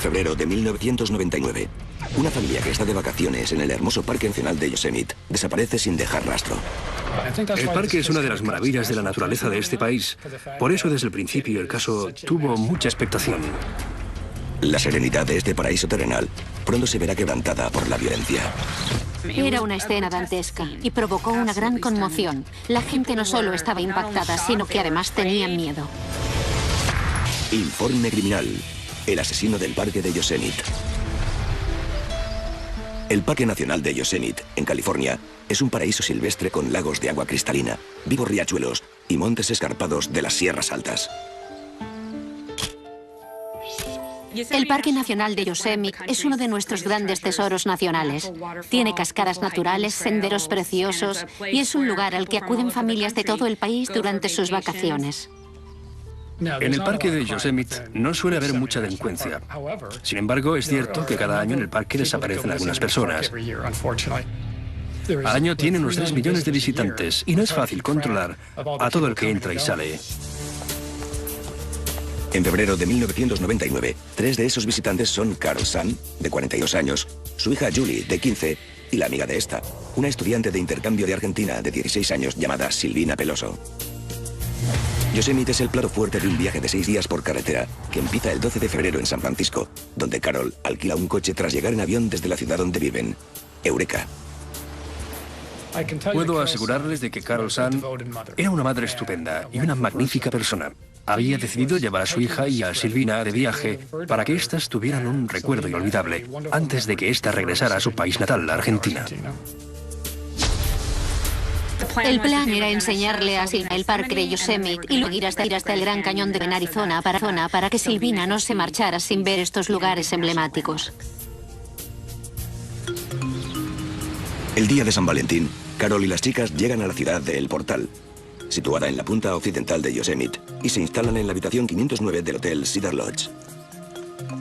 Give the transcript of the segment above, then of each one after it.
febrero de 1999. Una familia que está de vacaciones en el hermoso Parque Nacional de Yosemite desaparece sin dejar rastro. El parque es una de las maravillas de la naturaleza de este país. Por eso, desde el principio, el caso tuvo mucha expectación. La serenidad de este paraíso terrenal pronto se verá quebrantada por la violencia. Era una escena dantesca y provocó una gran conmoción. La gente no solo estaba impactada, sino que además tenían miedo. Informe criminal. El asesino del parque de Yosemite. El Parque Nacional de Yosemite, en California, es un paraíso silvestre con lagos de agua cristalina, vivos riachuelos y montes escarpados de las sierras altas. El Parque Nacional de Yosemite es uno de nuestros grandes tesoros nacionales. Tiene cascadas naturales, senderos preciosos y es un lugar al que acuden familias de todo el país durante sus vacaciones. En el parque de Yosemite no suele haber mucha delincuencia. Sin embargo, es cierto que cada año en el parque desaparecen algunas personas. Al año tiene unos 3 millones de visitantes y no es fácil controlar a todo el que entra y sale. En febrero de 1999, 3 de esos visitantes son Carol Sand, de 42 años, su hija Julie, de 15, y la amiga de esta, una estudiante de intercambio de Argentina de 16 años llamada Silvina Peloso. Yosemite es el plato fuerte de un viaje de 6 días por carretera que empieza el 12 de febrero en San Francisco, donde Carol alquila un coche tras llegar en avión desde la ciudad donde viven, Eureka. Puedo asegurarles de que Carol Sand era una madre estupenda y una magnífica persona. Había decidido llevar a su hija y a Silvina de viaje para que éstas tuvieran un recuerdo inolvidable antes de que ésta regresara a su país natal, la Argentina. El plan era enseñarle a Silvina el parque de Yosemite y luego ir hasta el Gran Cañón de Arizona para que Silvina no se marchara sin ver estos lugares emblemáticos. El día de San Valentín, Carol y las chicas llegan a la ciudad de El Portal, situada en la punta occidental de Yosemite, y se instalan en la habitación 509 del Hotel Cedar Lodge.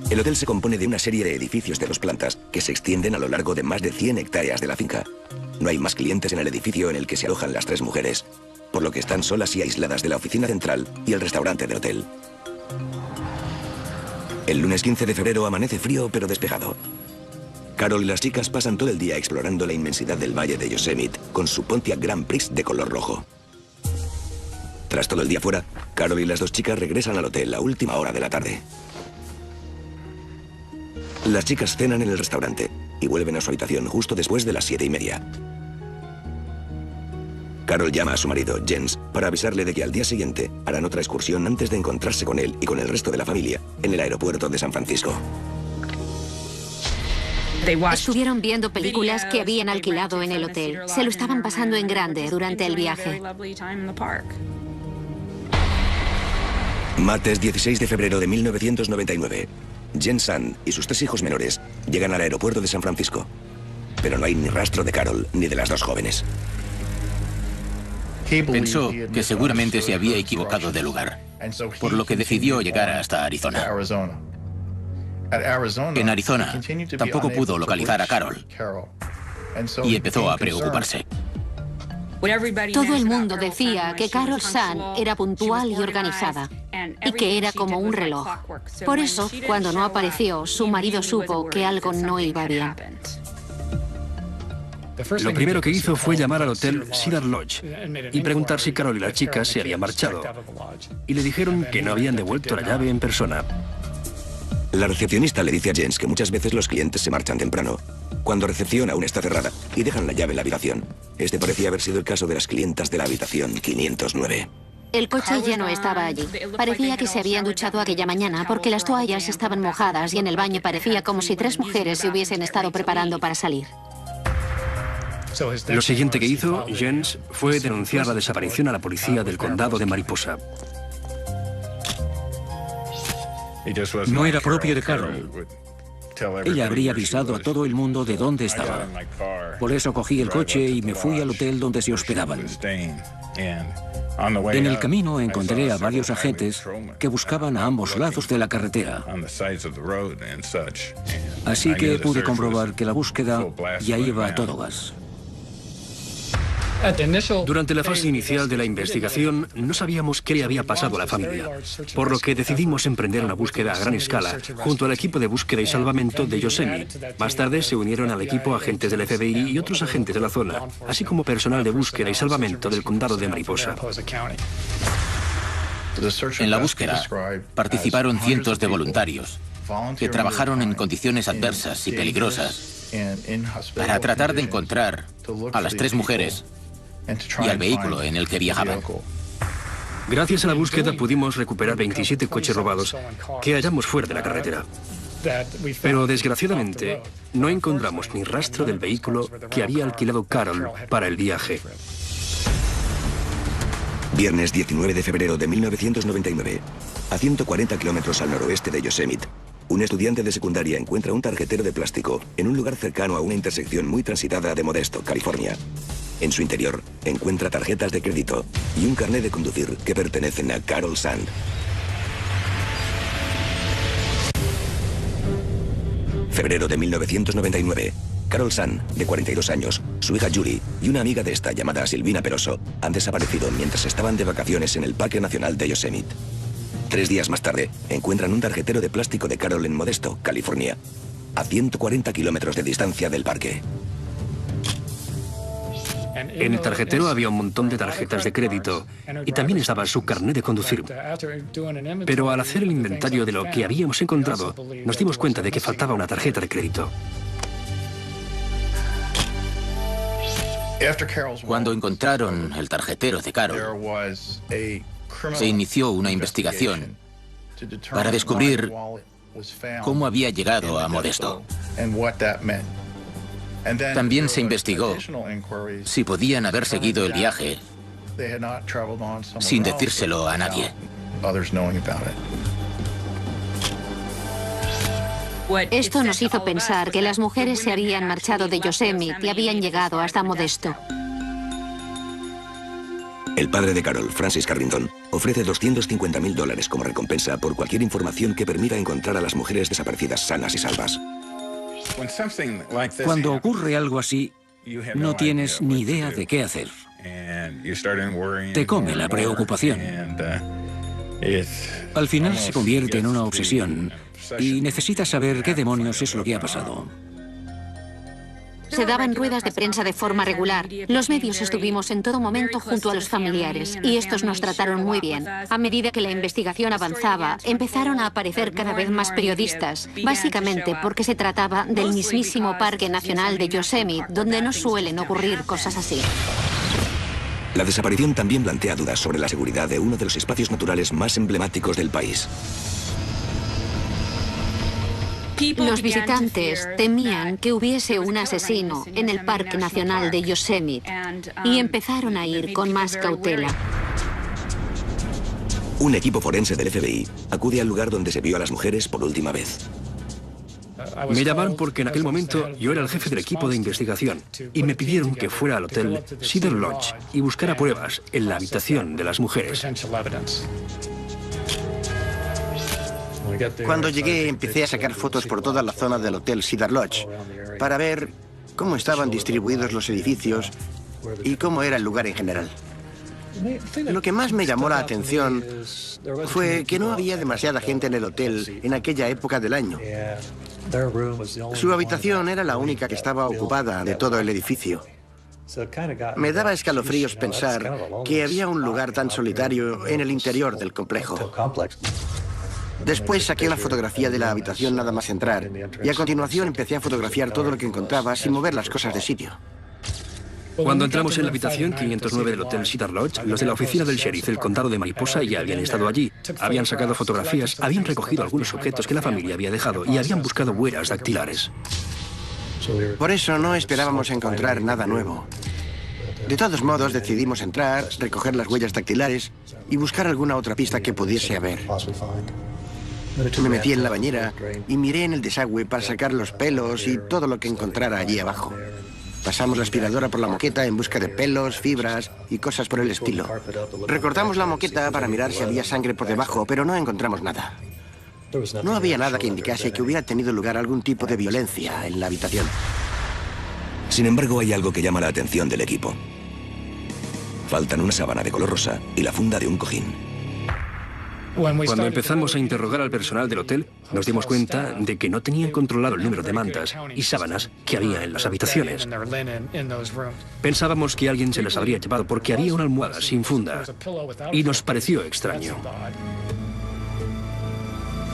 El hotel se compone de una serie de edificios de 2 plantas que se extienden a lo largo de más de 100 hectáreas de la finca. No hay más clientes en el edificio en el que se alojan las 3 mujeres, por lo que están solas y aisladas de la oficina central y el restaurante del hotel. El lunes 15 de febrero amanece frío pero despejado. Carol y las chicas pasan todo el día explorando la inmensidad del valle de Yosemite con su Pontiac Grand Prix de color rojo. Tras todo el día fuera, Carol y las 2 chicas regresan al hotel a última hora de la tarde. Las chicas cenan en el restaurante y vuelven a su habitación justo después de las 7:30. Carol llama a su marido, Jens, para avisarle de que al día siguiente harán otra excursión antes de encontrarse con él y con el resto de la familia en el aeropuerto de San Francisco. Estuvieron viendo películas que habían alquilado en el hotel. Se lo estaban pasando en grande durante el viaje. Martes 16 de febrero de 1999. Jens Sand y sus 3 hijos menores llegan al aeropuerto de San Francisco. Pero no hay ni rastro de Carol ni de las 2 jóvenes. Pensó que seguramente se había equivocado de lugar, por lo que decidió llegar hasta Arizona. En Arizona tampoco pudo localizar a Carol y empezó a preocuparse. Todo el mundo decía que Carol Sand era puntual y organizada y que era como un reloj. Por eso, cuando no apareció, su marido supo que algo no iba bien. Lo primero que hizo fue llamar al hotel Cedar Lodge y preguntar si Carol y las chicas se habían marchado. Y le dijeron que no habían devuelto la llave en persona. La recepcionista le dice a Jens que muchas veces los clientes se marchan temprano, cuando recepción aún está cerrada, y dejan la llave en la habitación. Este parecía haber sido el caso de las clientas de la habitación 509. El coche ya no estaba allí. Parecía que se habían duchado aquella mañana porque las toallas estaban mojadas y en el baño parecía como si 3 mujeres se hubiesen estado preparando para salir. Lo siguiente que hizo Jens fue denunciar la desaparición a la policía del condado de Mariposa. No era propio de Carol. Ella habría avisado a todo el mundo de dónde estaba. Por eso cogí el coche y me fui al hotel donde se hospedaban. En el camino encontré a varios agentes que buscaban a ambos lados de la carretera. Así que pude comprobar que la búsqueda ya iba a todo gas. Durante la fase inicial de la investigación, no sabíamos qué le había pasado a la familia, por lo que decidimos emprender una búsqueda a gran escala junto al equipo de búsqueda y salvamento de Yosemite. Más tarde se unieron al equipo agentes del FBI y otros agentes de la zona, así como personal de búsqueda y salvamento del condado de Mariposa. En la búsqueda participaron cientos de voluntarios que trabajaron en condiciones adversas y peligrosas para tratar de encontrar a las 3 mujeres y al vehículo en el que viajaban. Gracias a la búsqueda pudimos recuperar 27 coches robados que hallamos fuera de la carretera. Pero desgraciadamente no encontramos ni rastro del vehículo que había alquilado Carol para el viaje. Viernes 19 de febrero de 1999. A 140 kilómetros al noroeste de Yosemite, un estudiante de secundaria encuentra un tarjetero de plástico en un lugar cercano a una intersección muy transitada de Modesto, California. En su interior encuentra tarjetas de crédito y un carnet de conducir que pertenecen a Carol Sand. Febrero de 1999. Carol Sand, de 42 años, su hija Julie y una amiga de esta llamada Silvina Peroso han desaparecido mientras estaban de vacaciones en el Parque Nacional de Yosemite. 3 días más tarde, encuentran un tarjetero de plástico de Carol en Modesto, California, a 140 kilómetros de distancia del parque. En el tarjetero había un montón de tarjetas de crédito y también estaba su carnet de conducir. Pero al hacer el inventario de lo que habíamos encontrado, nos dimos cuenta de que faltaba una tarjeta de crédito. Cuando encontraron el tarjetero de Carol, se inició una investigación para descubrir cómo había llegado a Modesto. También se investigó si podían haber seguido el viaje sin decírselo a nadie. Esto nos hizo pensar que las mujeres se habían marchado de Yosemite y habían llegado hasta Modesto. El padre de Carol, Francis Carrington, ofrece $250.000 como recompensa por cualquier información que permita encontrar a las mujeres desaparecidas sanas y salvas. Cuando ocurre algo así, no tienes ni idea de qué hacer. Te come la preocupación. Al final se convierte en una obsesión y necesitas saber qué demonios es lo que ha pasado. Se daban ruedas de prensa de forma regular. Los medios estuvimos en todo momento junto a los familiares y estos nos trataron muy bien. A medida que la investigación avanzaba, empezaron a aparecer cada vez más periodistas, básicamente porque se trataba del mismísimo Parque Nacional de Yosemite, donde no suelen ocurrir cosas así. La desaparición también plantea dudas sobre la seguridad de uno de los espacios naturales más emblemáticos del país. Los visitantes temían que hubiese un asesino en el Parque Nacional de Yosemite y empezaron a ir con más cautela. Un equipo forense del FBI acude al lugar donde se vio a las mujeres por última vez. Me llamaron porque en aquel momento yo era el jefe del equipo de investigación y me pidieron que fuera al hotel Cedar Lodge y buscara pruebas en la habitación de las mujeres. Cuando llegué, empecé a sacar fotos por toda la zona del Hotel Cedar Lodge para ver cómo estaban distribuidos los edificios y cómo era el lugar en general. Lo que más me llamó la atención fue que no había demasiada gente en el hotel en aquella época del año. Su habitación era la única que estaba ocupada de todo el edificio. Me daba escalofríos pensar que había un lugar tan solitario en el interior del complejo. Después saqué una fotografía de la habitación nada más entrar y a continuación empecé a fotografiar todo lo que encontraba sin mover las cosas de sitio. Cuando entramos en la habitación 509 del Hotel Cedar Lodge, los de la oficina del sheriff del condado de Mariposa ya habían estado allí. Habían sacado fotografías, habían recogido algunos objetos que la familia había dejado y habían buscado huellas dactilares. Por eso no esperábamos encontrar nada nuevo. De todos modos, decidimos entrar, recoger las huellas dactilares y buscar alguna otra pista que pudiese haber. Me metí en la bañera y miré en el desagüe para sacar los pelos y todo lo que encontrara allí abajo. Pasamos la aspiradora por la moqueta en busca de pelos, fibras y cosas por el estilo. Recortamos la moqueta para mirar si había sangre por debajo, pero no encontramos nada. No había nada que indicase que hubiera tenido lugar algún tipo de violencia en la habitación. Sin embargo, hay algo que llama la atención del equipo. Faltan una sábana de color rosa y la funda de un cojín. Cuando empezamos a interrogar al personal del hotel, nos dimos cuenta de que no tenían controlado el número de mantas y sábanas que había en las habitaciones. Pensábamos que alguien se las habría llevado porque había una almohada sin funda y nos pareció extraño.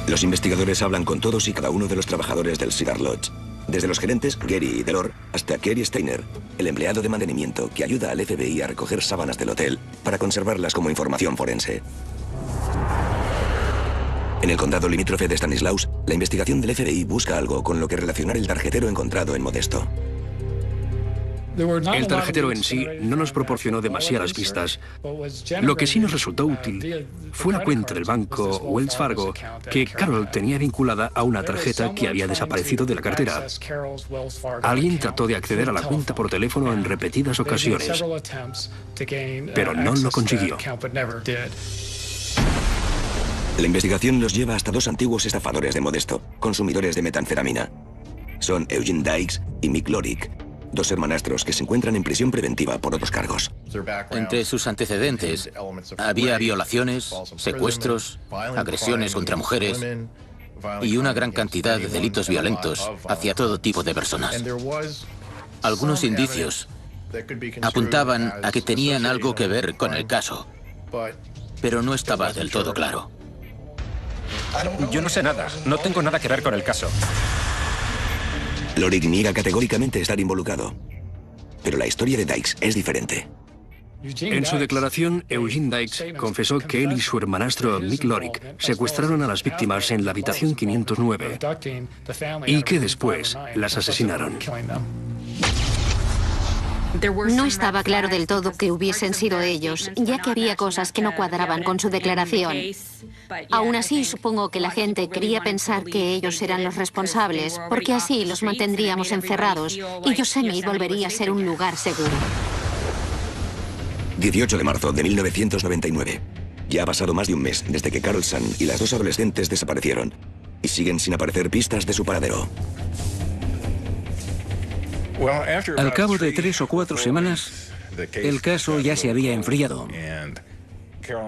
Los investigadores hablan con todos y cada uno de los trabajadores del Cedar Lodge. Desde los gerentes Gary y Delor hasta Kerry Steiner, el empleado de mantenimiento que ayuda al FBI a recoger sábanas del hotel para conservarlas como información forense. En el condado limítrofe de Stanislaus, la investigación del FBI busca algo con lo que relacionar el tarjetero encontrado en Modesto. El tarjetero en sí no nos proporcionó demasiadas pistas. Lo que sí nos resultó útil fue la cuenta del banco Wells Fargo que Carol tenía vinculada a una tarjeta que había desaparecido de la cartera. Alguien trató de acceder a la cuenta por teléfono en repetidas ocasiones, pero no lo consiguió. La investigación los lleva hasta dos antiguos estafadores de Modesto, consumidores de metanfetamina. Son Eugene Dykes y Mick Lorick, dos hermanastros que se encuentran en prisión preventiva por otros cargos. Entre sus antecedentes había violaciones, secuestros, agresiones contra mujeres y una gran cantidad de delitos violentos hacia todo tipo de personas. Algunos indicios apuntaban a que tenían algo que ver con el caso, pero no estaba del todo claro. Yo no sé nada, no tengo nada que ver con el caso. Lorick niega categóricamente estar involucrado, pero la historia de Dykes es diferente. En su declaración, Eugene Dykes confesó que él y su hermanastro Mick Lorick secuestraron a las víctimas en la habitación 509 y que después las asesinaron. No estaba claro del todo que hubiesen sido ellos, ya que había cosas que no cuadraban con su declaración. Aún así, supongo que la gente quería pensar que ellos eran los responsables, porque así los mantendríamos encerrados y Yosemite volvería a ser un lugar seguro. 18 de marzo de 1999. Ya ha pasado más de un mes desde que Carol Sun y las dos adolescentes desaparecieron y siguen sin aparecer pistas de su paradero. Al cabo de 3 o 4 semanas, el caso ya se había enfriado.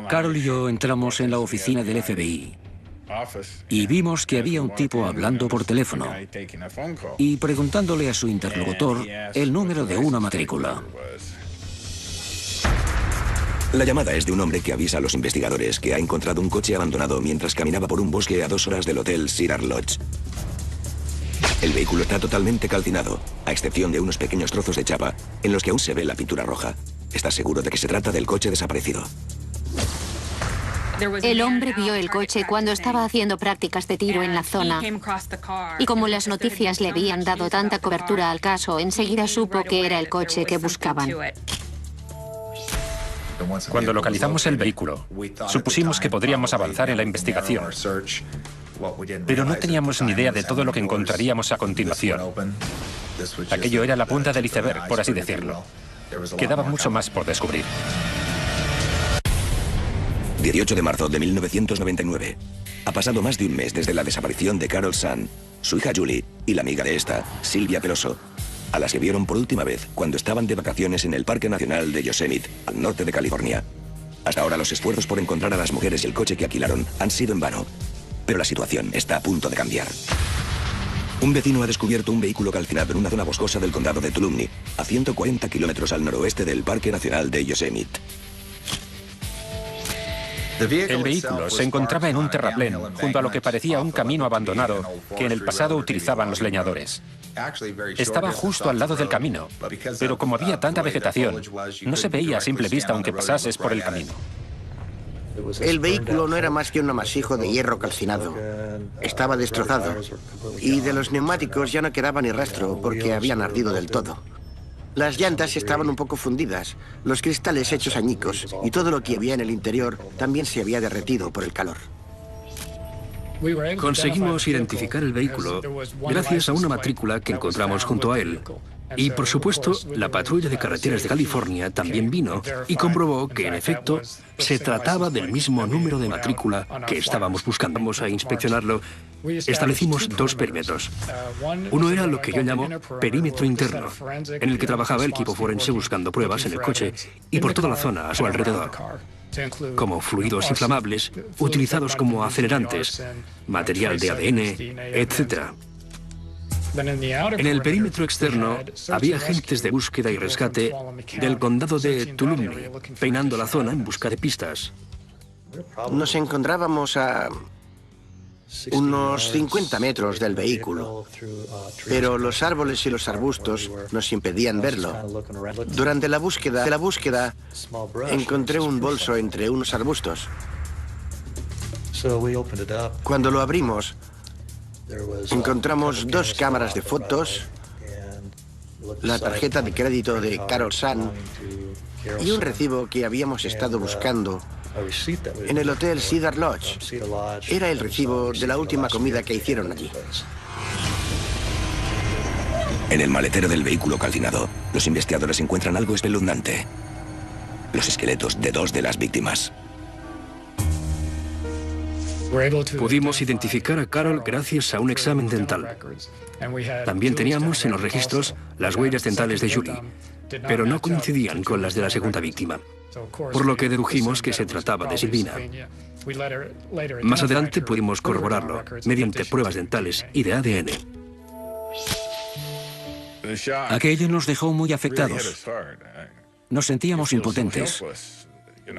Carol y yo entramos en la oficina del FBI y vimos que había un tipo hablando por teléfono y preguntándole a su interlocutor el número de una matrícula. La llamada es de un hombre que avisa a los investigadores que ha encontrado un coche abandonado mientras caminaba por un bosque a 2 horas del hotel Cedar Lodge. El vehículo está totalmente calcinado, a excepción de unos pequeños trozos de chapa en los que aún se ve la pintura roja. Está seguro de que se trata del coche desaparecido. El hombre vio el coche cuando estaba haciendo prácticas de tiro en la zona. Y como las noticias le habían dado tanta cobertura al caso, enseguida supo que era el coche que buscaban. Cuando localizamos el vehículo, supusimos que podríamos avanzar en la investigación, pero no teníamos ni idea de todo lo que encontraríamos a continuación. Aquello era la punta del iceberg, por así decirlo. Quedaba mucho más por descubrir. 18 de marzo de 1999. Ha pasado más de un mes desde la desaparición de Carol Sun, su hija Julie y la amiga de esta, Silvia Peloso, a las que vieron por última vez cuando estaban de vacaciones en el Parque Nacional de Yosemite, al norte de California. Hasta ahora los esfuerzos por encontrar a las mujeres y el coche que alquilaron han sido en vano, pero la situación está a punto de cambiar. Un vecino ha descubierto un vehículo calcinado en una zona boscosa del condado de Tuolumne, a 140 kilómetros al noroeste del Parque Nacional de Yosemite. El vehículo se encontraba en un terraplén, junto a lo que parecía un camino abandonado que en el pasado utilizaban los leñadores. Estaba justo al lado del camino, pero como había tanta vegetación, no se veía a simple vista aunque pasases por el camino. El vehículo no era más que un amasijo de hierro calcinado. Estaba destrozado. Y de los neumáticos ya no quedaba ni rastro porque habían ardido del todo. Las llantas estaban un poco fundidas, los cristales hechos añicos y todo lo que había en el interior también se había derretido por el calor. Conseguimos identificar el vehículo gracias a una matrícula que encontramos junto a él. Y por supuesto, la patrulla de carreteras de California también vino y comprobó que, en efecto, se trataba del mismo número de matrícula que estábamos buscando. Vamos a inspeccionarlo. Establecimos dos perímetros. Uno era lo que yo llamo perímetro interno, en el que trabajaba el equipo forense buscando pruebas en el coche y por toda la zona a su alrededor, como fluidos inflamables, utilizados como acelerantes, material de ADN, etc. En el perímetro externo había agentes de búsqueda y rescate del condado de Tulumne, peinando la zona en busca de pistas. Nos encontrábamos a unos 50 metros del vehículo, pero los árboles y los arbustos nos impedían verlo. Durante la búsqueda encontré un bolso entre unos arbustos. Cuando lo abrimos, encontramos dos cámaras de fotos, la tarjeta de crédito de Carol Sun y un recibo que habíamos estado buscando en el Hotel Cedar Lodge. Era el recibo de la última comida que hicieron allí. En el maletero del vehículo calcinado, los investigadores encuentran algo espeluznante: los esqueletos de dos de las víctimas. Pudimos identificar a Carol gracias a un examen dental. También teníamos en los registros las huellas dentales de Julie, pero no coincidían con las de la segunda víctima, por lo que dedujimos que se trataba de Silvina. Más adelante pudimos corroborarlo mediante pruebas dentales y de ADN. Aquello nos dejó muy afectados. Nos sentíamos impotentes.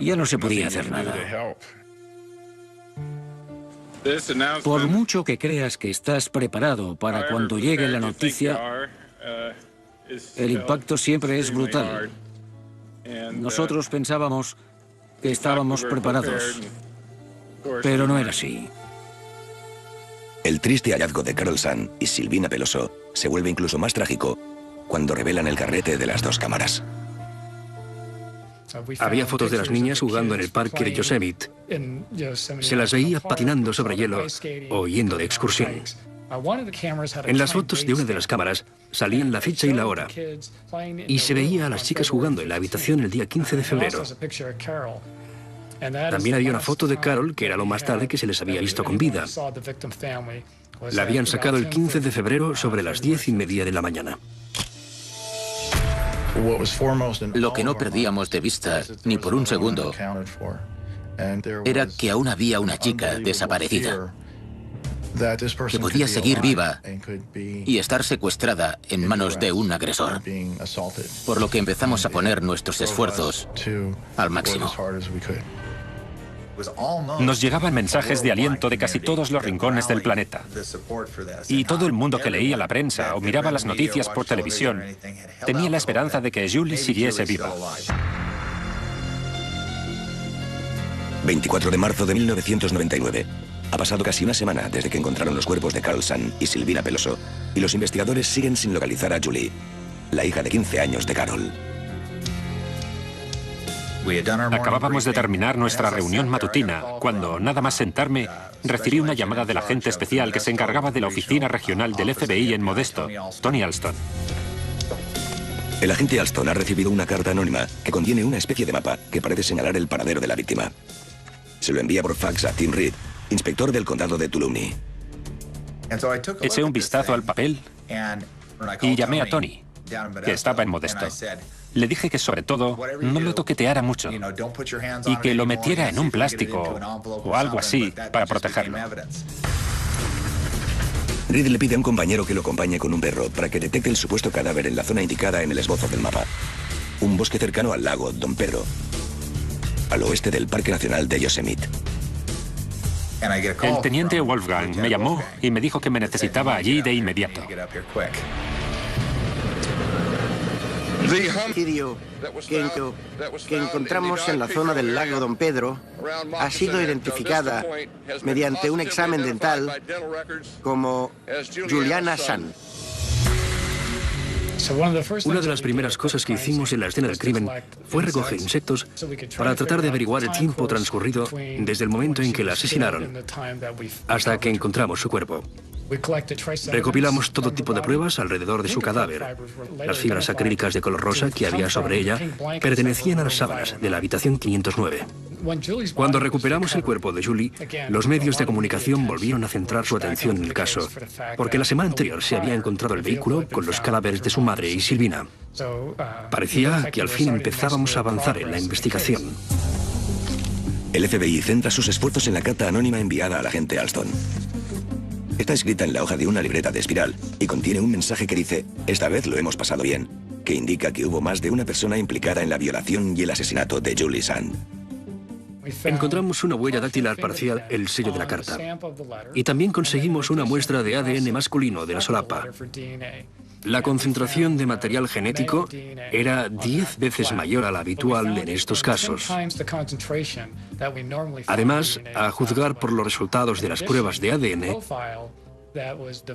Ya no se podía hacer nada. Por mucho que creas que estás preparado para cuando llegue la noticia, el impacto siempre es brutal. Nosotros pensábamos que estábamos preparados, pero no era así. El triste hallazgo de Carol Sun y Silvina Peloso se vuelve incluso más trágico cuando revelan el carrete de las dos cámaras. Había fotos de las niñas jugando en el parque de Yosemite. Se las veía patinando sobre hielo o yendo de excursión. En las fotos de una de las cámaras salían la fecha y la hora, y se veía a las chicas jugando en la habitación el día 15 de febrero. También había una foto de Carol, que era lo más tarde que se les había visto con vida. La habían sacado el 15 de febrero sobre las 10:30 de la mañana. Lo que no perdíamos de vista ni por un segundo era que aún había una chica desaparecida, que podía seguir viva y estar secuestrada en manos de un agresor, por lo que empezamos a poner nuestros esfuerzos al máximo. Nos llegaban mensajes de aliento de casi todos los rincones del planeta. Y todo el mundo que leía la prensa o miraba las noticias por televisión tenía la esperanza de que Julie siguiese viva. 24 de marzo de 1999. Ha pasado casi una semana desde que encontraron los cuerpos de Carol Sun y Silvina Peloso, y los investigadores siguen sin localizar a Julie, la hija de 15 años de Carol. Acabábamos de terminar nuestra reunión matutina cuando, nada más sentarme, recibí una llamada del agente especial que se encargaba de la oficina regional del FBI en Modesto, Tony Alston. El agente Alston ha recibido una carta anónima que contiene una especie de mapa que parece señalar el paradero de la víctima. Se lo envía por fax a Tim Reed, inspector del condado de Tulumne. Eché un vistazo al papel y llamé a Tony, que estaba en Modesto. Le dije que sobre todo no lo toqueteara mucho y que lo metiera en un plástico o algo así para protegerlo. Reed le pide a un compañero que lo acompañe con un perro para que detecte el supuesto cadáver en la zona indicada en el esbozo del mapa. Un bosque cercano al lago Don Pedro, al oeste del Parque Nacional de Yosemite. El teniente Wolfgang me llamó y me dijo que me necesitaba allí de inmediato. El homicidio que encontramos en la zona del lago Don Pedro ha sido identificada mediante un examen dental como Juliana Sun. Una de las primeras cosas que hicimos en la escena del crimen fue recoger insectos para tratar de averiguar el tiempo transcurrido desde el momento en que la asesinaron hasta que encontramos su cuerpo. Recopilamos todo tipo de pruebas alrededor de su cadáver. Las fibras acrílicas de color rosa que había sobre ella pertenecían a las sábanas de la habitación 509. Cuando recuperamos el cuerpo de Julie, los medios de comunicación volvieron a centrar su atención en el caso, porque la semana anterior se había encontrado el vehículo con los cadáveres de su madre y Silvina. Parecía que al fin empezábamos a avanzar en la investigación. El FBI centra sus esfuerzos en la carta anónima enviada al agente Alston. Está escrita en la hoja de una libreta de espiral y contiene un mensaje que dice: "Esta vez lo hemos pasado bien", que indica que hubo más de una persona implicada en la violación y el asesinato de Julie Sand. Encontramos una huella dactilar parcial, el sello de la carta. Y también conseguimos una muestra de ADN masculino de la solapa. La concentración de material genético era 10 veces mayor a la habitual en estos casos. Además, a juzgar por los resultados de las pruebas de ADN,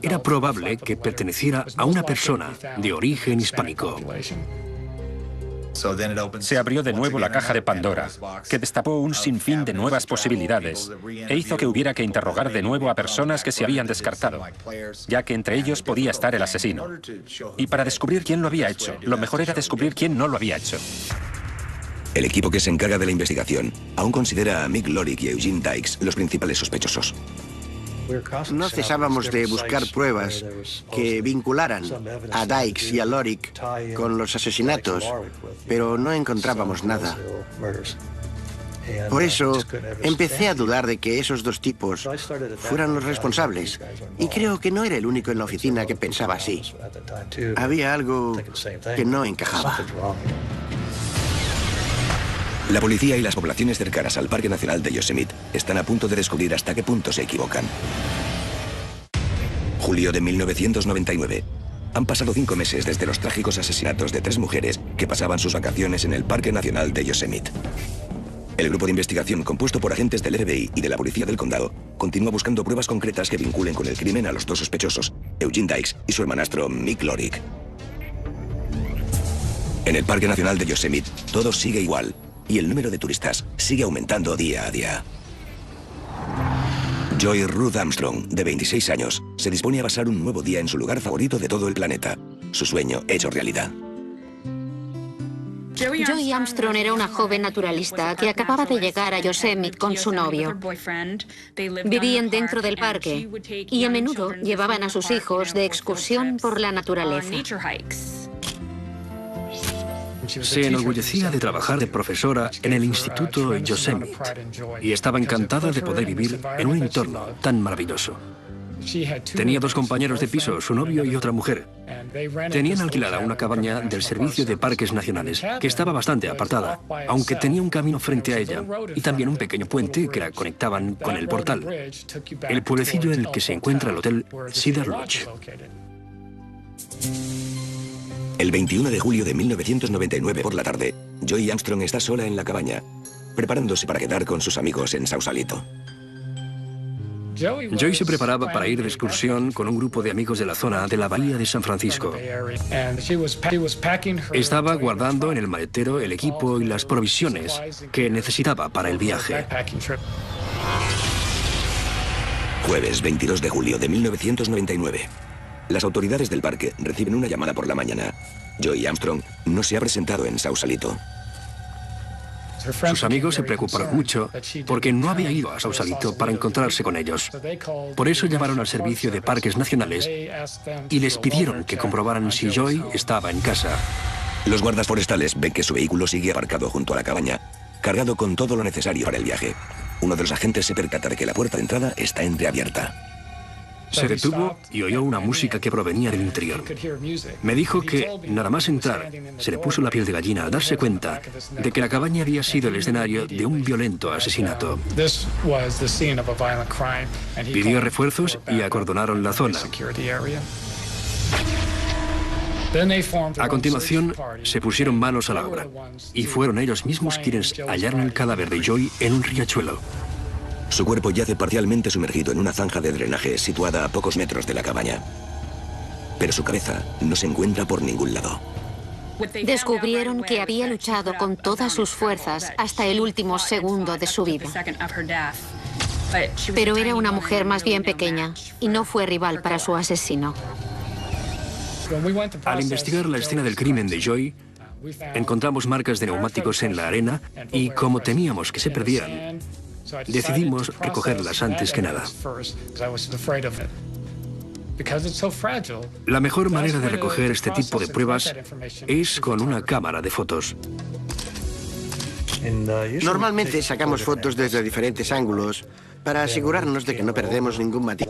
era probable que perteneciera a una persona de origen hispánico. Se abrió de nuevo la caja de Pandora, que destapó un sinfín de nuevas posibilidades e hizo que hubiera que interrogar de nuevo a personas que se habían descartado, ya que entre ellos podía estar el asesino. Y para descubrir quién lo había hecho, lo mejor era descubrir quién no lo había hecho. El equipo que se encarga de la investigación aún considera a Mick Lorick y Eugene Dykes los principales sospechosos. No cesábamos de buscar pruebas que vincularan a Dykes y a Lorick con los asesinatos, pero no encontrábamos nada. Por eso empecé a dudar de que esos dos tipos fueran los responsables. Y creo que no era el único en la oficina que pensaba así. Había algo que no encajaba. La policía y las poblaciones cercanas al Parque Nacional de Yosemite están a punto de descubrir hasta qué punto se equivocan. Julio de 1999. Han pasado 5 meses desde los trágicos asesinatos de 3 mujeres que pasaban sus vacaciones en el Parque Nacional de Yosemite. El grupo de investigación, compuesto por agentes del FBI y de la Policía del Condado, continúa buscando pruebas concretas que vinculen con el crimen a los 2 sospechosos, Eugene Dykes y su hermanastro Mick Lorick. En el Parque Nacional de Yosemite, todo sigue igual. Y el número de turistas sigue aumentando día a día. Joy Ruth Armstrong, de 26 años, se dispone a pasar un nuevo día en su lugar favorito de todo el planeta. Su sueño hecho realidad. Joy Armstrong era una joven naturalista que acababa de llegar a Yosemite con su novio. Vivían dentro del parque y a menudo llevaban a sus hijos de excursión por la naturaleza. Se enorgullecía de trabajar de profesora en el Instituto Yosemite y estaba encantada de poder vivir en un entorno tan maravilloso. Tenía 2 compañeros de piso, su novio y otra mujer. Tenían alquilada una cabaña del Servicio de Parques Nacionales, que estaba bastante apartada, aunque tenía un camino frente a ella y también un pequeño puente que la conectaban con el portal, el pueblecillo en el que se encuentra el Hotel Cedar Lodge. El 21 de julio de 1999 por la tarde, Joy Armstrong está sola en la cabaña, preparándose para quedar con sus amigos en Sausalito. Joy se preparaba para ir de excursión con un grupo de amigos de la zona de la Bahía de San Francisco. Estaba guardando en el maletero el equipo y las provisiones que necesitaba para el viaje. Jueves 22 de julio de 1999. Las autoridades del parque reciben una llamada por la mañana. Joy Armstrong no se ha presentado en Sausalito. Sus amigos se preocuparon mucho porque no había ido a Sausalito para encontrarse con ellos. Por eso llamaron al Servicio de Parques Nacionales y les pidieron que comprobaran si Joy estaba en casa. Los guardas forestales ven que su vehículo sigue aparcado junto a la cabaña, cargado con todo lo necesario para el viaje. Uno de los agentes se percata de que la puerta de entrada está entreabierta. Se detuvo y oyó una música que provenía del interior. Me dijo que, nada más entrar, se le puso la piel de gallina al darse cuenta de que la cabaña había sido el escenario de un violento asesinato. Pidió refuerzos y acordonaron la zona. A continuación, se pusieron manos a la obra y fueron ellos mismos quienes hallaron el cadáver de Joy en un riachuelo. Su cuerpo yace parcialmente sumergido en una zanja de drenaje situada a pocos metros de la cabaña. Pero su cabeza no se encuentra por ningún lado. Descubrieron que había luchado con todas sus fuerzas hasta el último segundo de su vida. Pero era una mujer más bien pequeña y no fue rival para su asesino. Al investigar la escena del crimen de Joy, encontramos marcas de neumáticos en la arena y como temíamos que se perdieran, decidimos recogerlas antes que nada. La mejor manera de recoger este tipo de pruebas es con una cámara de fotos. Normalmente sacamos fotos desde diferentes ángulos para asegurarnos de que no perdemos ningún matiz.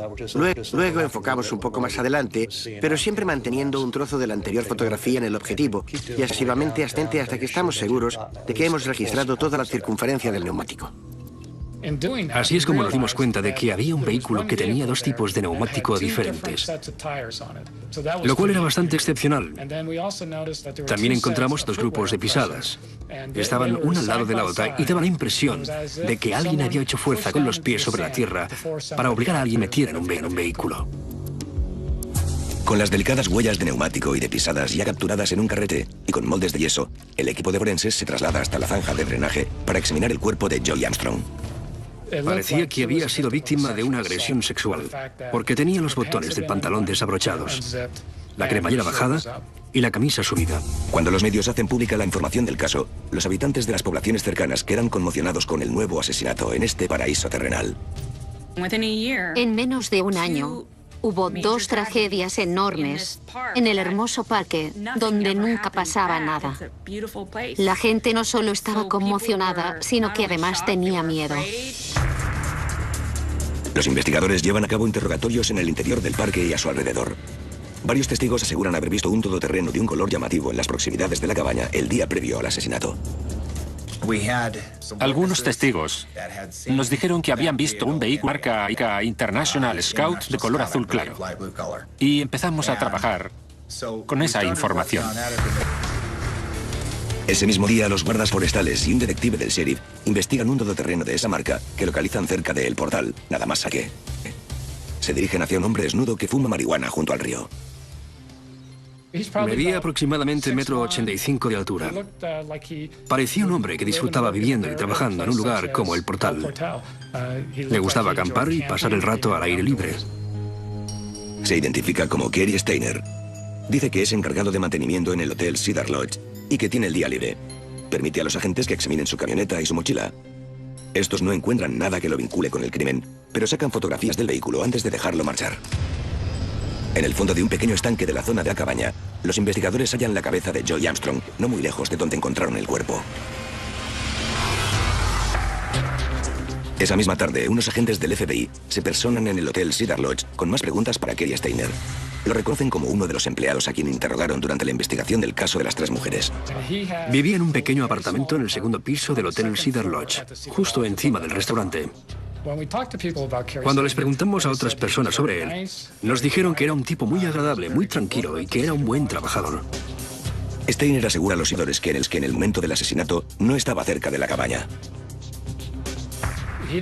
Luego enfocamos un poco más adelante, pero siempre manteniendo un trozo de la anterior fotografía en el objetivo y asesivamente ascendente hasta que estamos seguros de que hemos registrado toda la circunferencia del neumático. Así es como nos dimos cuenta de que había un vehículo que tenía dos tipos de neumático diferentes, lo cual era bastante excepcional. También encontramos dos grupos de pisadas. Estaban una al lado de la otra y daba la impresión de que alguien había hecho fuerza con los pies sobre la tierra para obligar a alguien a meter en un vehículo. Con las delicadas huellas de neumático y de pisadas ya capturadas en un carrete y con moldes de yeso, el equipo de forenses se traslada hasta la zanja de drenaje para examinar el cuerpo de Joy Armstrong. Parecía que había sido víctima de una agresión sexual, porque tenía los botones del pantalón desabrochados, la cremallera bajada y la camisa subida. Cuando los medios hacen pública la información del caso, los habitantes de las poblaciones cercanas quedan conmocionados con el nuevo asesinato en este paraíso terrenal. En menos de un año, hubo dos tragedias enormes en el hermoso parque donde nunca pasaba nada. La gente no solo estaba conmocionada, sino que además tenía miedo. Los investigadores llevan a cabo interrogatorios en el interior del parque y a su alrededor. Varios testigos aseguran haber visto un todoterreno de un color llamativo en las proximidades de la cabaña el día previo al asesinato. Algunos testigos nos dijeron que habían visto un vehículo marca International Scout de color azul claro. Y empezamos a trabajar con esa información. Ese mismo día, los guardas forestales y un detective del sheriff investigan un todoterreno de esa marca que localizan cerca del portal, nada más saqué. Se dirigen hacia un hombre desnudo que fuma marihuana junto al río. Medía aproximadamente 1,85 m de altura. Parecía un hombre que disfrutaba viviendo y trabajando en un lugar como el portal. Le gustaba acampar y pasar el rato al aire libre. Se identifica como Kerry Steiner. Dice que es encargado de mantenimiento en el hotel Cedar Lodge y que tiene el día libre. Permite a los agentes que examinen su camioneta y su mochila. Estos no encuentran nada que lo vincule con el crimen, pero sacan fotografías del vehículo antes de dejarlo marchar. En el fondo de un pequeño estanque de la zona de la cabaña, los investigadores hallan la cabeza de Joy Armstrong, no muy lejos de donde encontraron el cuerpo. Esa misma tarde, unos agentes del FBI se personan en el hotel Cedar Lodge con más preguntas para Kerry Steiner. Lo reconocen como uno de los empleados a quien interrogaron durante la investigación del caso de las tres mujeres. Vivía en un pequeño apartamento en el segundo piso del hotel Cedar Lodge, justo encima del restaurante. Cuando les preguntamos a otras personas sobre él, nos dijeron que era un tipo muy agradable, muy tranquilo y que era un buen trabajador. Steiner asegura a los seguidores que en el momento del asesinato no estaba cerca de la cabaña.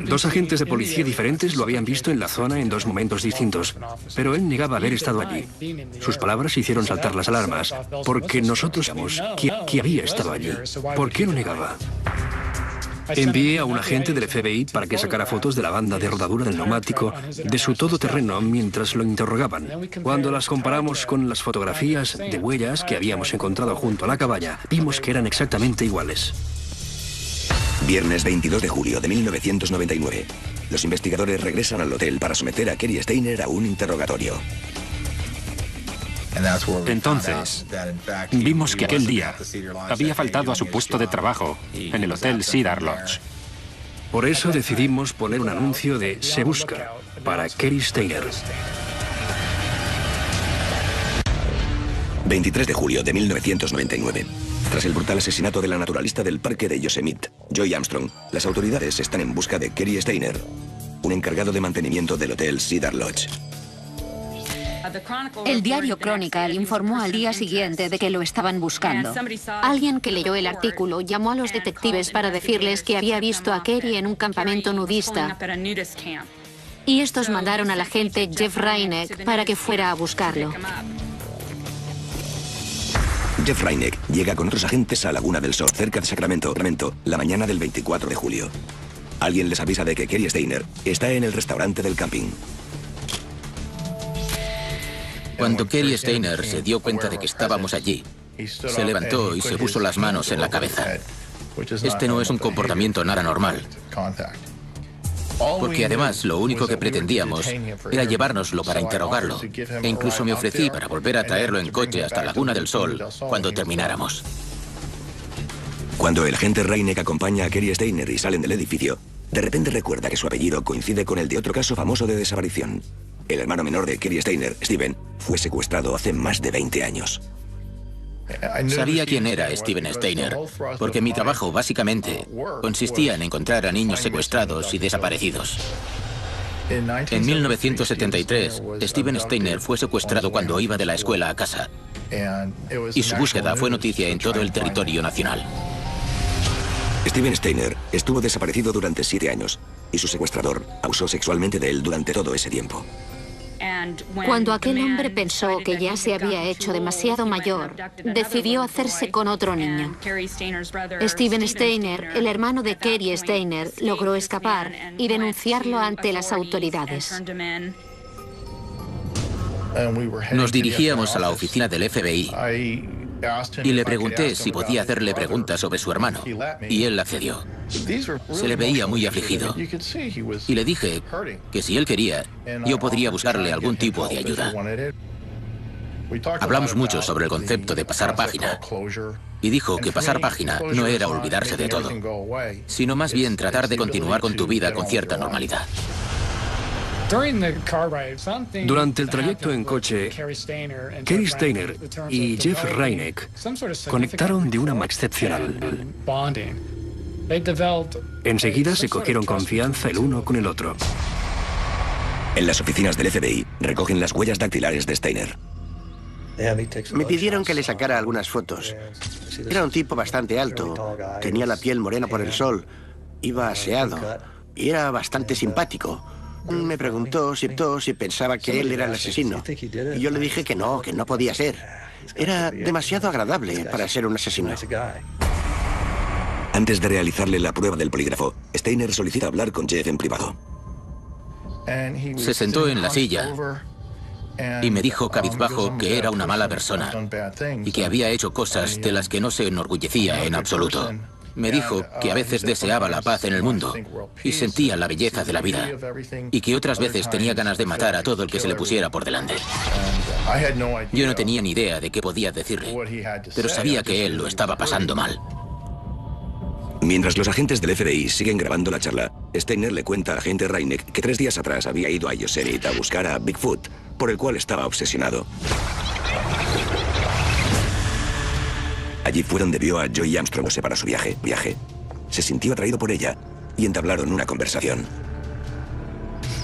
Dos agentes de policía diferentes lo habían visto en la zona en dos momentos distintos, pero él negaba haber estado allí. Sus palabras hicieron saltar las alarmas, porque nosotros sabíamos que había estado allí. ¿Por qué lo negaba? Envié a un agente del FBI para que sacara fotos de la banda de rodadura del neumático de su todoterreno mientras lo interrogaban. Cuando las comparamos con las fotografías de huellas que habíamos encontrado junto a la cabaña, vimos que eran exactamente iguales. Viernes 22 de julio de 1999. Los investigadores regresan al hotel para someter a Kerry Steiner a un interrogatorio. Entonces, vimos que aquel día había faltado a su puesto de trabajo en el hotel Cedar Lodge. Por eso decidimos poner un anuncio de "Se busca" para Kerry Steiner. 23 de julio de 1999. Tras el brutal asesinato de la naturalista del parque de Yosemite, Joy Armstrong, las autoridades están en busca de Kerry Steiner, un encargado de mantenimiento del hotel Cedar Lodge. El diario Chronicle informó al día siguiente de que lo estaban buscando. Alguien que leyó el artículo llamó a los detectives para decirles que había visto a Kerry en un campamento nudista. Y estos mandaron al agente Jeff Reineck para que fuera a buscarlo. Jeff Reineck llega con otros agentes a Laguna del Sol, cerca de Sacramento, la mañana del 24 de julio. Alguien les avisa de que Cary Steiner está en el restaurante del camping. Cuando Cary Steiner se dio cuenta de que estábamos allí, se levantó y se puso las manos en la cabeza. Este no es un comportamiento nada normal. Porque además lo único que pretendíamos era llevárnoslo para interrogarlo. E incluso me ofrecí para volver a traerlo en coche hasta Laguna del Sol cuando termináramos. Cuando el agente Reineck acompaña a Cary Steiner y salen del edificio, de repente recuerda que su apellido coincide con el de otro caso famoso de desaparición. El hermano menor de Cary Steiner, Steven, fue secuestrado hace más de 20 años. Sabía quién era Steven Steiner, porque mi trabajo básicamente consistía en encontrar a niños secuestrados y desaparecidos. En 1973, Steven Steiner fue secuestrado cuando iba de la escuela a casa, y su búsqueda fue noticia en todo el territorio nacional. Steven Steiner estuvo desaparecido durante 7 años, y su secuestrador abusó sexualmente de él durante todo ese tiempo. Cuando aquel hombre pensó que ya se había hecho demasiado mayor, decidió hacerse con otro niño. Steven Steiner, el hermano de Cary Steiner, logró escapar y denunciarlo ante las autoridades. Nos dirigíamos a la oficina del FBI y le pregunté si podía hacerle preguntas sobre su hermano, y él accedió. Se le veía muy afligido, y le dije que si él quería, yo podría buscarle algún tipo de ayuda. Hablamos mucho sobre el concepto de pasar página, y dijo que pasar página no era olvidarse de todo, sino más bien tratar de continuar con tu vida con cierta normalidad. Durante el trayecto en coche, Cary Steiner y Jeff Reineck conectaron de una manera excepcional. Enseguida se cogieron confianza el uno con el otro. En las oficinas del FBI recogen las huellas dactilares de Steiner. Me pidieron que le sacara algunas fotos. Era un tipo bastante alto, tenía la piel morena por el sol, iba aseado y era bastante simpático. Me preguntó si pensaba que él era el asesino. Y yo le dije que no podía ser. Era demasiado agradable para ser un asesino. Antes de realizarle la prueba del polígrafo, Steiner solicita hablar con Jeff en privado. Se sentó en la silla y me dijo cabizbajo que era una mala persona y que había hecho cosas de las que no se enorgullecía en absoluto. Me dijo que a veces deseaba la paz en el mundo y sentía la belleza de la vida, y que otras veces tenía ganas de matar a todo el que se le pusiera por delante. Yo no tenía ni idea de qué podía decirle, pero sabía que él lo estaba pasando mal. Mientras los agentes del FBI siguen grabando la charla, Steiner le cuenta al agente Reineck que 3 días atrás había ido a Yosemite a buscar a Bigfoot, por el cual estaba obsesionado. Allí fue donde vio a Joy Armstrong para su viaje. Se sintió atraído por ella y entablaron una conversación.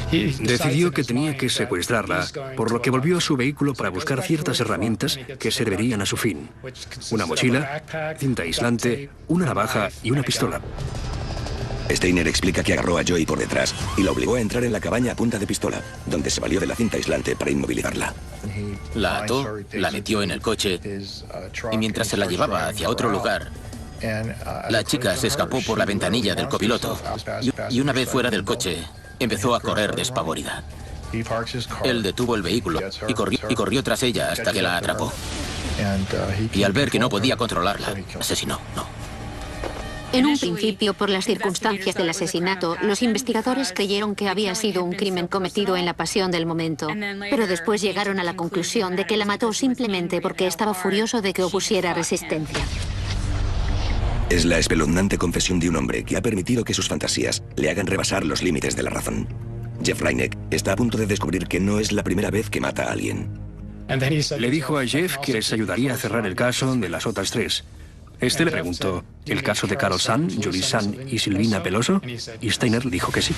Decidió que tenía que secuestrarla, por lo que volvió a su vehículo para buscar ciertas herramientas que servirían a su fin. Una mochila, cinta aislante, una navaja y una pistola. Steiner explica que agarró a Joy por detrás y la obligó a entrar en la cabaña a punta de pistola, donde se valió de la cinta aislante para inmovilizarla. La ató, la metió en el coche y mientras se la llevaba hacia otro lugar, la chica se escapó por la ventanilla del copiloto y una vez fuera del coche, empezó a correr despavorida. Él detuvo el vehículo y corrió tras ella hasta que la atrapó. Y al ver que no podía controlarla, asesinó. En un principio, por las circunstancias del asesinato, los investigadores creyeron que había sido un crimen cometido en la pasión del momento, pero después llegaron a la conclusión de que la mató simplemente porque estaba furioso de que opusiera resistencia. Es la espeluznante confesión de un hombre que ha permitido que sus fantasías le hagan rebasar los límites de la razón. Jeff Reineck está a punto de descubrir que no es la primera vez que mata a alguien. Le dijo a Jeff que les ayudaría a cerrar el caso de las otras 3. Este le preguntó, ¿el caso de Carol Sann, Julie Sann y Silvina Peloso? Y Steiner dijo que sí.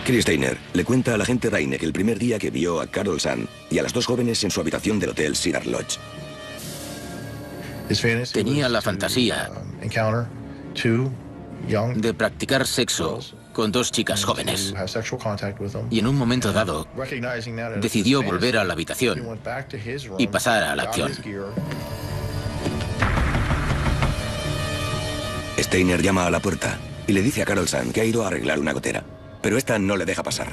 Cary Steiner le cuenta al agente Reineck el primer día que vio a Carol Sann y a las 2 jóvenes en su habitación del hotel Cedar Lodge. Tenía la fantasía de practicar sexo con 2 chicas jóvenes. Y en un momento dado, decidió volver a la habitación y pasar a la acción. Steiner llama a la puerta. y le dice a Carol Sann que ha ido a arreglar una gotera, pero esta no le deja pasar.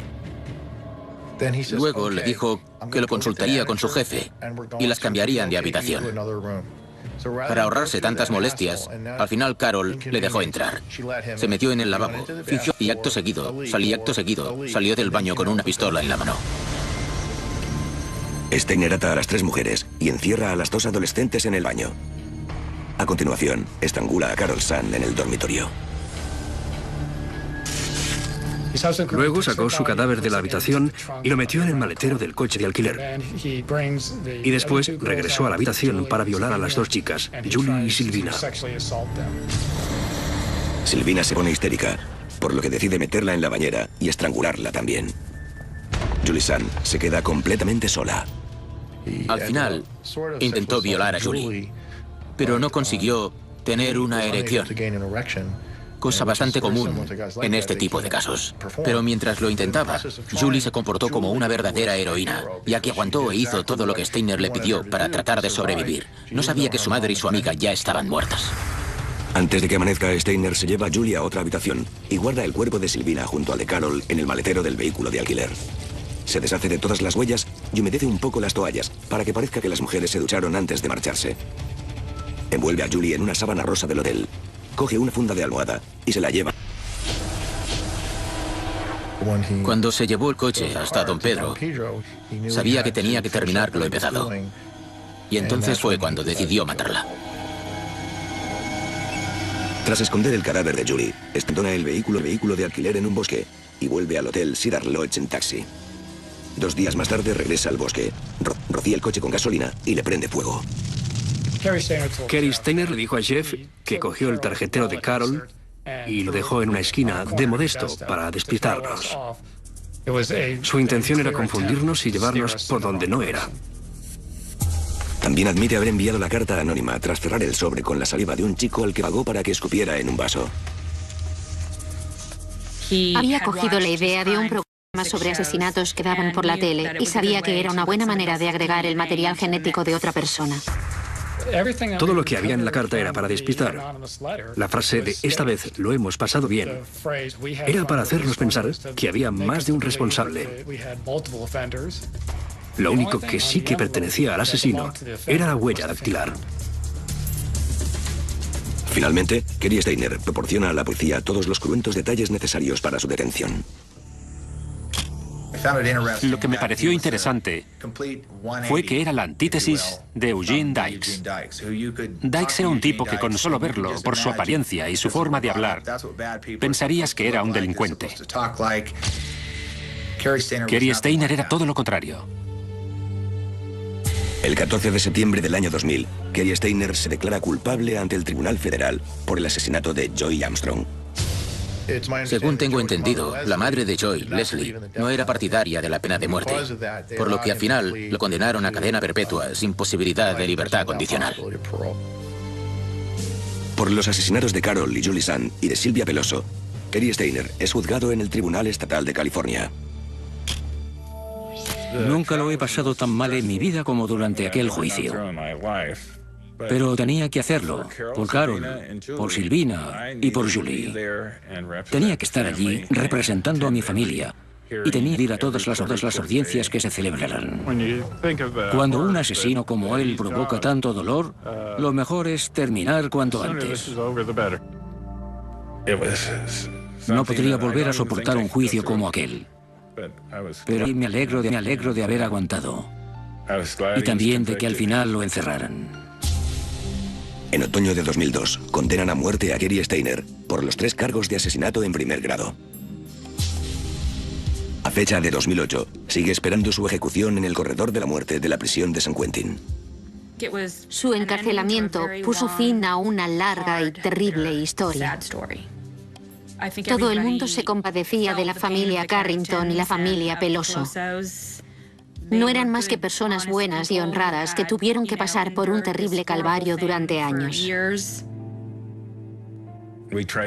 Luego le dijo que lo consultaría con su jefe y las cambiarían de habitación. Para ahorrarse tantas molestias, al final Carol le dejó entrar. Se metió en el lavabo, fingió y acto seguido, salió del baño con una pistola en la mano. Steiner ata a las 3 mujeres y encierra a las 2 adolescentes en el baño. A continuación, estrangula a Carol Sann en el dormitorio. Luego sacó su cadáver de la habitación y lo metió en el maletero del coche de alquiler. Y después regresó a la habitación para violar a las 2 chicas, Julie y Silvina. Silvina se pone histérica, por lo que decide meterla en la bañera y estrangularla también. Julie Sann se queda completamente sola. Al final, intentó violar a Julie, pero no consiguió tener una erección, cosa bastante común en este tipo de casos. Pero mientras lo intentaba, Julie se comportó como una verdadera heroína, ya que aguantó e hizo todo lo que Steiner le pidió para tratar de sobrevivir. No sabía que su madre y su amiga ya estaban muertas. Antes de que amanezca, Steiner se lleva a Julie a otra habitación y guarda el cuerpo de Silvina junto al de Carol en el maletero del vehículo de alquiler. Se deshace de todas las huellas y humedece un poco las toallas para que parezca que las mujeres se ducharon antes de marcharse. Envuelve a Julie en una sábana rosa del hotel. Coge una funda de almohada y se la lleva. Cuando se llevó el coche hasta Don Pedro, sabía que tenía que terminar lo empezado. Y entonces fue cuando decidió matarla. Tras esconder el cadáver de Julie, estaciona el vehículo de alquiler en un bosque y vuelve al hotel Cedar Lodge en taxi. 2 días más tarde regresa al bosque, rocía el coche con gasolina y le prende fuego. Kerry Steiner le dijo a Jeff que cogió el tarjetero de Carol y lo dejó en una esquina de Modesto para despistarnos. Su intención era confundirnos y llevarnos por donde no era. También admite haber enviado la carta anónima tras cerrar el sobre con la saliva de un chico al que pagó para que escupiera en un vaso. Había cogido la idea de un programa sobre asesinatos que daban por la tele y sabía que era una buena manera de agregar el material genético de otra persona. Todo lo que había en la carta era para despistar. La frase de "esta vez lo hemos pasado bien" era para hacernos pensar que había más de un responsable. Lo único que sí que pertenecía al asesino era la huella dactilar. Finalmente, Kerry Steiner proporciona a la policía todos los cruentos detalles necesarios para su detención. Lo que me pareció interesante fue que era la antítesis de Eugene Dykes. Dykes era un tipo que con solo verlo, por su apariencia y su forma de hablar, pensarías que era un delincuente. Kerry Steiner era todo lo contrario. El 14 de septiembre del año 2000, Kerry Steiner se declara culpable ante el Tribunal Federal por el asesinato de Joy Armstrong. Según tengo entendido, la madre de Joy, Leslie, no era partidaria de la pena de muerte, por lo que al final lo condenaron a cadena perpetua sin posibilidad de libertad condicional. Por los asesinatos de Carol y Julie Sann y de Silvia Peloso, Kerry Steiner es juzgado en el Tribunal Estatal de California. Nunca lo he pasado tan mal en mi vida como durante aquel juicio. Pero tenía que hacerlo, por Carol, por Silvina y por Julie. Tenía que estar allí representando a mi familia y tenía que ir a todas las audiencias que se celebraran. Cuando un asesino como él provoca tanto dolor, lo mejor es terminar cuanto antes. No podría volver a soportar un juicio como aquel. Pero me alegro de haber aguantado. Y también de que al final lo encerraran. En otoño de 2002, condenan a muerte a Kerry Steiner por los 3 cargos de asesinato en primer grado. A fecha de 2008, sigue esperando su ejecución en el corredor de la muerte de la prisión de San Quentin. Su encarcelamiento puso fin a una larga y terrible historia. Todo el mundo se compadecía de la familia Carrington y la familia Peloso. No eran más que personas buenas y honradas que tuvieron que pasar por un terrible calvario durante años.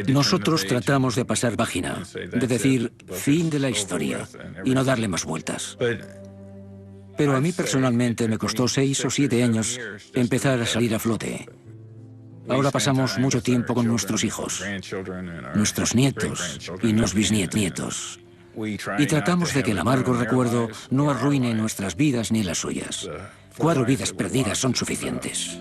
Nosotros tratamos de pasar página, de decir fin de la historia y no darle más vueltas. Pero a mí personalmente me costó 6 o 7 años empezar a salir a flote. Ahora pasamos mucho tiempo con nuestros hijos, nuestros nietos y los bisnietos. Y tratamos de que el amargo recuerdo no arruine nuestras vidas ni las suyas. 4 vidas perdidas son suficientes.